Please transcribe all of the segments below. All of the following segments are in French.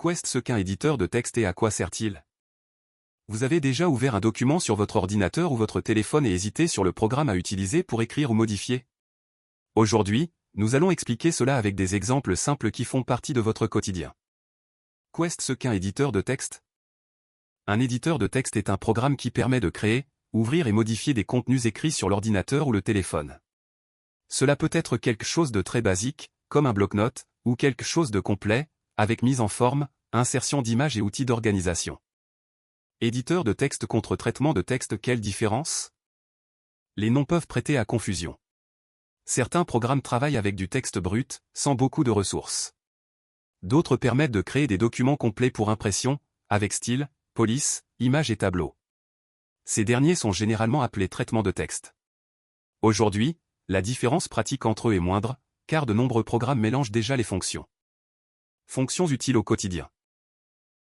Qu'est ce qu'un éditeur de texte et à quoi sert-il? Vous avez déjà ouvert un document sur votre ordinateur ou votre téléphone et hésité sur le programme à utiliser pour écrire ou modifier? Aujourd'hui, nous allons expliquer cela avec des exemples simples qui font partie de votre quotidien. Qu'est ce qu'un éditeur de texte? Un éditeur de texte est un programme qui permet de créer, ouvrir et modifier des contenus écrits sur l'ordinateur ou le téléphone. Cela peut être quelque chose de très basique, comme un bloc-notes, ou quelque chose de complet, avec mise en forme, insertion d'images et outils d'organisation. Éditeur de texte contre traitement de texte, quelle différence? Les noms peuvent prêter à confusion. Certains programmes travaillent avec du texte brut, sans beaucoup de ressources. D'autres permettent de créer des documents complets pour impression, avec style, police, images et tableaux. Ces derniers sont généralement appelés traitements de texte. Aujourd'hui, la différence pratique entre eux est moindre, car de nombreux programmes mélangent déjà les fonctions. Fonctions utiles au quotidien.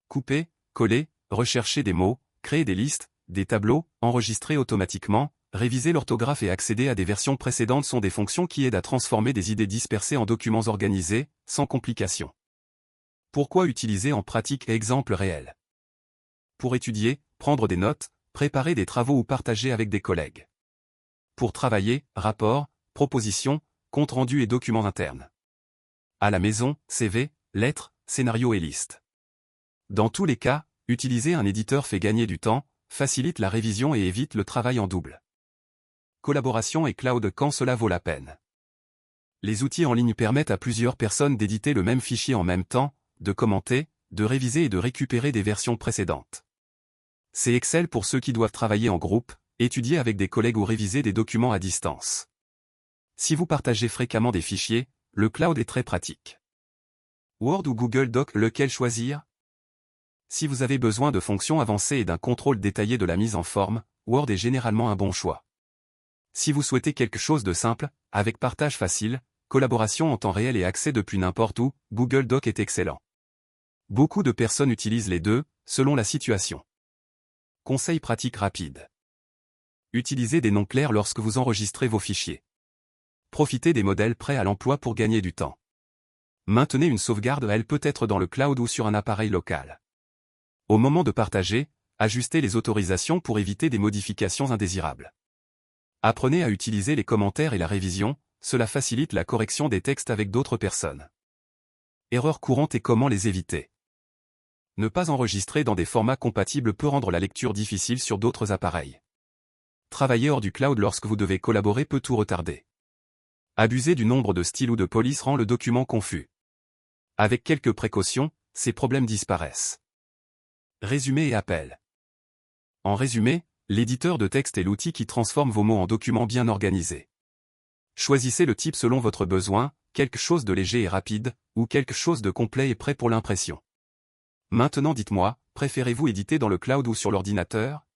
Couper, coller, rechercher des mots, créer des listes, des tableaux, enregistrer automatiquement, réviser l'orthographe et accéder à des versions précédentes sont des fonctions qui aident à transformer des idées dispersées en documents organisés, sans complication. Pourquoi utiliser en pratique et exemples réels? Pour étudier, prendre des notes, préparer des travaux ou partager avec des collègues. Pour travailler, rapports, propositions, comptes rendus et documents internes. À la maison, CV, lettres, scénarios et listes. Dans tous les cas, utiliser un éditeur fait gagner du temps, facilite la révision et évite le travail en double. Collaboration et cloud, quand cela vaut la peine. Les outils en ligne permettent à plusieurs personnes d'éditer le même fichier en même temps, de commenter, de réviser et de récupérer des versions précédentes. C'est Excel pour ceux qui doivent travailler en groupe, étudier avec des collègues ou réviser des documents à distance. Si vous partagez fréquemment des fichiers, le cloud est très pratique. Word ou Google Doc, lequel choisir? Si vous avez besoin de fonctions avancées et d'un contrôle détaillé de la mise en forme, Word est généralement un bon choix. Si vous souhaitez quelque chose de simple, avec partage facile, collaboration en temps réel et accès depuis n'importe où, Google Doc est excellent. Beaucoup de personnes utilisent les deux, selon la situation. Conseils pratiques rapides. Utilisez des noms clairs lorsque vous enregistrez vos fichiers. Profitez des modèles prêts à l'emploi pour gagner du temps. Maintenez une sauvegarde, elle peut être dans le cloud ou sur un appareil local. Au moment de partager, ajustez les autorisations pour éviter des modifications indésirables. Apprenez à utiliser les commentaires et la révision, cela facilite la correction des textes avec d'autres personnes. Erreurs courantes et comment les éviter. Ne pas enregistrer dans des formats compatibles peut rendre la lecture difficile sur d'autres appareils. Travailler hors du cloud lorsque vous devez collaborer peut tout retarder. Abuser du nombre de styles ou de polices rend le document confus. Avec quelques précautions, ces problèmes disparaissent. Résumé et appel. En résumé, l'éditeur de texte est l'outil qui transforme vos mots en documents bien organisés. Choisissez le type selon votre besoin, quelque chose de léger et rapide, ou quelque chose de complet et prêt pour l'impression. Maintenant dites-moi, préférez-vous éditer dans le cloud ou sur l'ordinateur?